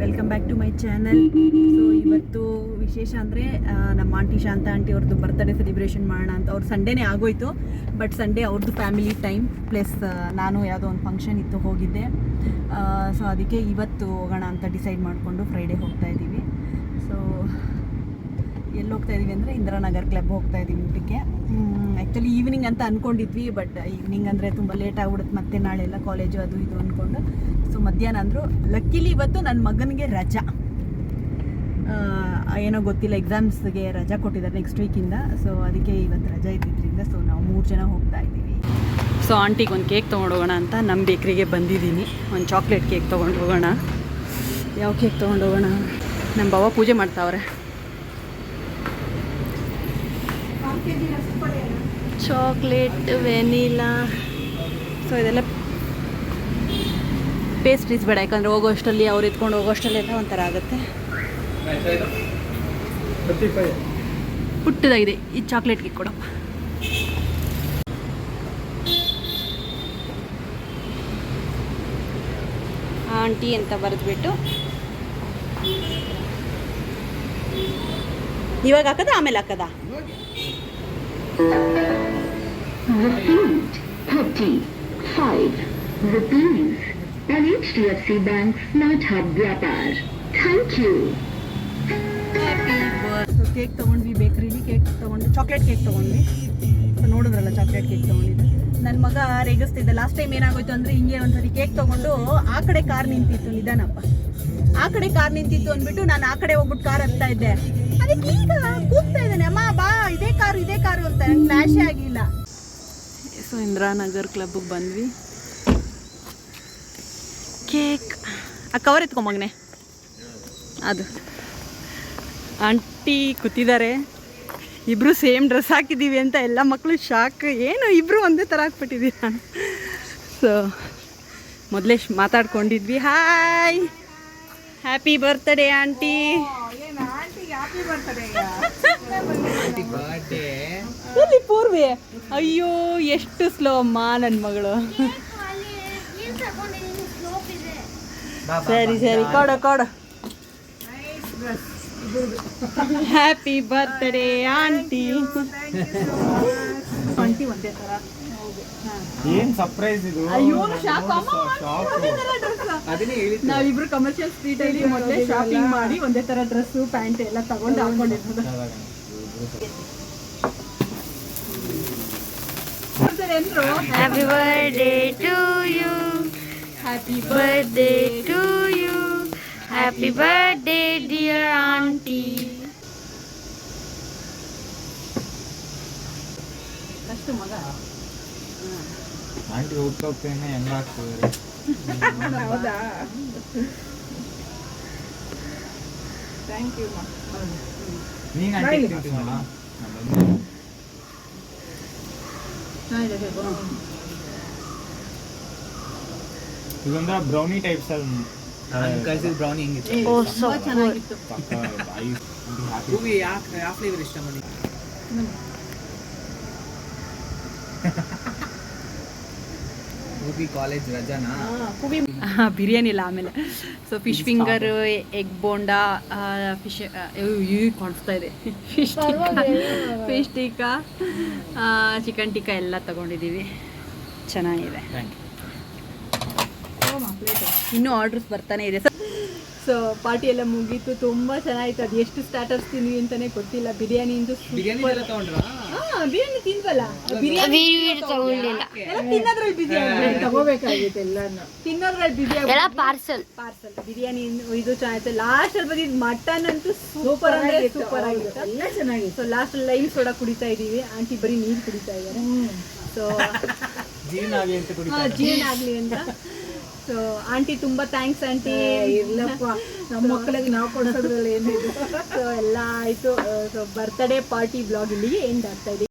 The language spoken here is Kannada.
Welcome back to my channel. So ಇವತ್ತು ವಿಶೇಷ ಅಂದರೆ ನಮ್ಮ ಆಂಟಿ ಶಾಂತ ಆಂಟಿ ಅವ್ರದ್ದು ಬರ್ತ್ಡೇ ಸೆಲಿಬ್ರೇಷನ್ ಮಾಡೋಣ ಅಂತ. ಅವ್ರು ಸಂಡೇನೇ ಆಗೋಯ್ತು, ಬಟ್ ಸಂಡೇ ಅವ್ರದ್ದು ಫ್ಯಾಮಿಲಿ ಟೈಮ್ ಪ್ಲಸ್ ನಾನು ಯಾವುದೋ ಒಂದು ಫಂಕ್ಷನ್ ಇತ್ತು ಹೋಗಿದ್ದೆ. ಸೊ ಅದಕ್ಕೆ ಇವತ್ತು ಹೋಗೋಣ ಅಂತ ಡಿಸೈಡ್ ಮಾಡಿಕೊಂಡು ಫ್ರೈಡೇ ಹೋಗ್ತಾ ಇದ್ದೀವಿ. ಸೊ ಎಲ್ಲಿ ಹೋಗ್ತಾ ಇದ್ದೀವಿ ಅಂದರೆ ಇಂದಿರಾನಗರ್ ಕ್ಲಬ್ ಹೋಗ್ತಾ ಇದ್ದೀವಿ ಊಟಕ್ಕೆ. ಆ್ಯಕ್ಚುಲಿ ಈವ್ನಿಂಗ್ ಅಂತ ಅಂದ್ಕೊಂಡಿದ್ವಿ, ಬಟ್ ಈವ್ನಿಂಗ್ ಅಂದರೆ ತುಂಬ ಲೇಟ್ ಆಗ್ಬಿಡುತ್ತೆ, ಮತ್ತೆ ನಾಳೆ ಎಲ್ಲ ಕಾಲೇಜು ಅದು ಇದು ಅಂದ್ಕೊಂಡು. ಸೊ ಮಧ್ಯಾಹ್ನ ಅಂದರು. ಲಕ್ಕಿಲಿ ಇವತ್ತು ನನ್ನ ಮಗನಿಗೆ ರಜಾ, ಏನೋ ಗೊತ್ತಿಲ್ಲ, ಎಕ್ಸಾಮ್ಸ್ಗೆ ರಜಾ ಕೊಟ್ಟಿದ್ದಾರೆ ನೆಕ್ಸ್ಟ್ ವೀಕಿಂದ. ಸೊ ಅದಕ್ಕೆ ಇವತ್ತು ರಜಾ ಇದ್ದಿದ್ದರಿಂದ ಸೊ ನಾವು 3 ಜನ ಹೋಗ್ತಾ ಇದ್ದೀವಿ. ಸೊ ಆಂಟಿಗೆ ಒಂದು ಕೇಕ್ ತೊಗೊಂಡು ಹೋಗೋಣ ಅಂತ ನಮ್ಮ ಬೇಕ್ರಿಗೆ ಬಂದಿದ್ದೀನಿ. ಒಂದು ಚಾಕ್ಲೇಟ್ ಕೇಕ್ ತೊಗೊಂಡು ಹೋಗೋಣ. ಯಾವ ಕೇಕ್ ತೊಗೊಂಡು ಹೋಗೋಣ? ನಮ್ಮ ಬಾವ ಪೂಜೆ ಮಾಡ್ತಾವ್ರೆ. ಚಾಕ್ಲೇಟ್, ವೆನಿಲಾ, ಸೊ ಇದೆಲ್ಲ ಪೇಸ್ಟ್ರೀಸ್ ಬೇಡ, ಯಾಕಂದರೆ ಹೋಗೋಷ್ಟರಲ್ಲಿ ಅವ್ರು ಎತ್ಕೊಂಡು ಹೋಗೋಷ್ಟರಲ್ಲೆಲ್ಲ ಒಂಥರ ಆಗುತ್ತೆ. ಪುಟ್ಟದಾಗಿದೆ ಈ ಚಾಕ್ಲೇಟ್ ಕೇಕ್ ಕೊಡಪ್ಪ. ಆಂಟಿ ಅಂತ ಬರೆದ್ಬಿಟ್ಟು ಇವಾಗ ಹಾಕದ ಆಮೇಲೆ ಹಾಕದ? ₹35 and HDFC Bank Smart Hub Vyapar. Thank you. Cake ತೊಗೊಂಡ್ವಿ ಬೇಕ್ರಿಲಿ. ಕೇಕ್ ತೊಗೊಂಡು ಚಾಕ್ಲೇಟ್ ಕೇಕ್ ತೊಗೊಂಡ್ವಿ. ಸೊ ನೋಡಿದ್ರಲ್ಲ ಚಾಕ್ಲೇಟ್ ಕೇಕ್ ತೊಗೊಂಡಿದ್ದು. ನನ್ನ ಮಗ ರೇಗಿಸ್ತಿದ್ದ. ಲಾಸ್ಟ್ ಟೈಮ್ ಏನಾಗೋಯ್ತು ಅಂದರೆ ಹಿಂಗೆ ಒಂದ್ಸರಿ ಕೇಕ್ ತೊಗೊಂಡು ಆ ಕಡೆ ಕಾರ್ ನಿಂತಿತ್ತು, ನಿಧಾನಪ್ಪ, ಆ ಕಡೆ ಕಾರ್ ನಿಂತಿತ್ತು ಅಂದ್ಬಿಟ್ಟು ನಾನು ಆ ಕಡೆ ಹೋಗ್ಬಿಟ್ಟು ಕಾರ್ ಹತ್ತಾ ಇದ್ದೆ. ಅದಕ್ಕೆ ಈಗ ಕೂಗ್ತಾ ಇದ್ದಾನೆ, ಅಮ್ಮ ಬಾ ಇದೇ ಕಾರು ಅಂತ. ನಂಗೆ ಫ್ಲ್ಯಾಶೇ ಆಗಿಲ್ಲ. ಸೊ ಇಂದಿರಾನಗರ್ ಕ್ಲಬ್ಗೆ ಬಂದ್ವಿ. ಕೇಕ್ ಆ ಕವರ್ ಎತ್ಕೊಂಬಗ್ನೆ. ಅದು ಆಂಟಿ ಕೂತಿದ್ದಾರೆ. ಇಬ್ಬರು ಸೇಮ್ ಡ್ರೆಸ್ ಹಾಕಿದ್ದೀವಿ ಅಂತ ಎಲ್ಲ ಮಕ್ಕಳು ಶಾಕ್. ಏನು ಇಬ್ಬರು ಒಂದೇ ಥರ ಹಾಕ್ಬಿಟ್ಟಿದ್ದೀವಿ ನಾನು. ಸೊ ಮೊದಲೇ ಮಾತಾಡ್ಕೊಂಡಿದ್ವಿ. Hi, happy birthday aunty. ಎಲ್ಲಿ ಪೂರ್ವಿ? ಅಯ್ಯೋ ಎಷ್ಟು ಸ್ಲೋ ಅಮ್ಮ ನನ್ನ ಮಗಳು. ಸರಿ ಕೊಡು. Happy birthday aunty. ಆಂಟಿ ಒಂದೇ ತರ. ಏನ್ ಸರ್ಪ್ರೈಸ್ ಇದು? ಅಯ್ಯೋ ಶಾಕ್ ಅಮ್ಮ, ನಾವಿಬ್ರು ಕಮರ್ಷಿಯಲ್ ಸ್ಟ್ರೀಟ್ ಅಲ್ಲಿ ಮೊದಲೇ ಶಾಪಿಂಗ್ ಮಾಡಿ ಒಂದೇ ತರ ಡ್ರೆಸ್ ಪ್ಯಾಂಟ್ ಎಲ್ಲ ತಗೊಂಡು ಹಾಕೊಂಡಿರೋದು. Happy birthday to you. Happy Birthday to you. Happy birthday dear auntie. ಅಷ್ಟು ಮಗ ಆಂಟಿ ಹುಟ್ಟೋಗ್ತೇನೆ ಹೆಂಗ ಆಗ್ತದೆ? ಹೌದಾ? Thank you. ನೀನ್ ಆಂಟಿ ತಿಂತೀನಲ್ಲ ಇದೊಂದ ಬ್ರೌನಿ ಟೈಪ್ಸ್ ಅಲ್ಲಿ ಕಳ್ಸಿದ್ ಬ್ರೌನಿ ಹೆಂಗಿತ್ತು? Oh, so ಚೆನ್ನಾಗಿತ್ತು. ಹೂವಿ ಯಾವ ಫ್ಲೇವರ್ ಇಷ್ಟ ಮಾಡಿ? ಹೂವಿ ಕಾಲೇಜ್ ರಜಾನಾ? ಬಿರಿಯಾನಿ ಇಲ್ಲ ಆಮೇಲೆ. So fish finger, egg bonda, fish ಕಾಣಿಸ್ತಾ ಇದೆ, ಫಿಶ್ ಟಿಕ್ಕಾ, ಚಿಕನ್ ಟಿಕ್ಕಾ ಎಲ್ಲ ತಗೊಂಡಿದ್ದೀವಿ. ಚೆನ್ನಾಗಿದೆ. ಇನ್ನೂ ಆರ್ಡ್ರಸ್ ಬರ್ತಾನೆ ಇದೆ. ಸೊ ಪಾರ್ಟಿ ಎಲ್ಲ ಮುಗೀತು, ತುಂಬ ಚೆನ್ನಾಗಿತ್ತು. ಅದು ಎಷ್ಟು ಸ್ಟಾರ್ಟರ್ಸ್ ತಿನ್ವಿ ಅಂತಲೇ ಗೊತ್ತಿಲ್ಲ. ಬಿರಿಯಾನಿಂದು ಬಿರಿಯಾನಿ ಎಲ್ಲ ತಗೊಂಡ್ರಾ? ಬಿರಿಯಾನಿ ತಿನ್ವಲ್ಲ, ಬಿರಿಯಾನಿ ತಿನ್ನೋದ್ರಲ್ಲಿ ಬಿಸಿ ಆಗ್ಬಿಟ್ಟು ತಗೋಬೇಕಾಗಿತ್ತು. ಎಲ್ಲಾನು ತಿನ್ನೋದ್ರಲ್ಲಿ ಬಿಸಿ ಎಲ್ಲ ಪಾರ್ಸಲ್ ಬಿರಿಯಾನಿ ಇದು ಚೆನ್ನಾಗಿತ್ತು. ಲಾಸ್ಟಲ್ಲಿ ಬಂದಿದ್ದು ಮಟನ್ ಅಂತೂ ಸೂಪರ್ ಅಂದರೆ ಸೂಪರ್ ಆಗಿತ್ತು, ಎಲ್ಲ ಚೆನ್ನಾಗಿತ್ತು. ಸೊ ಲಾಸ್ಟಲ್ಲಿ ಲೈಮ್ ಸೋಡಾ ಕುಡಿತಾ ಇದ್ದೀವಿ. ಆಂಟಿ ಬರೀ ನೀರು ಕುಡಿತಾ ಇದ್ದಾರೆ. ಸೊ ಜೀವನ ಆಗಲಿ ಅಂತ. ಸೊ ಆಂಟಿ ತುಂಬ ಥ್ಯಾಂಕ್ಸ್ ಆಂಟಿ. ಇಲ್ಲಪ್ಪ, ನಮ್ಮ ಮಕ್ಕಳಿಗೆ ನಾವು ಕೊಡೋದ್ರಲ್ಲಿ ಏನಿದೆ. ಸೊ ಎಲ್ಲ ಆಯಿತು. ಸೊ ಬರ್ತ್ಡೇ ಪಾರ್ಟಿ ಬ್ಲಾಗ್ ಇಲ್ಲಿಗೆ ಎಂಡ್ ಆಗ್ತಾ ಇದೆ.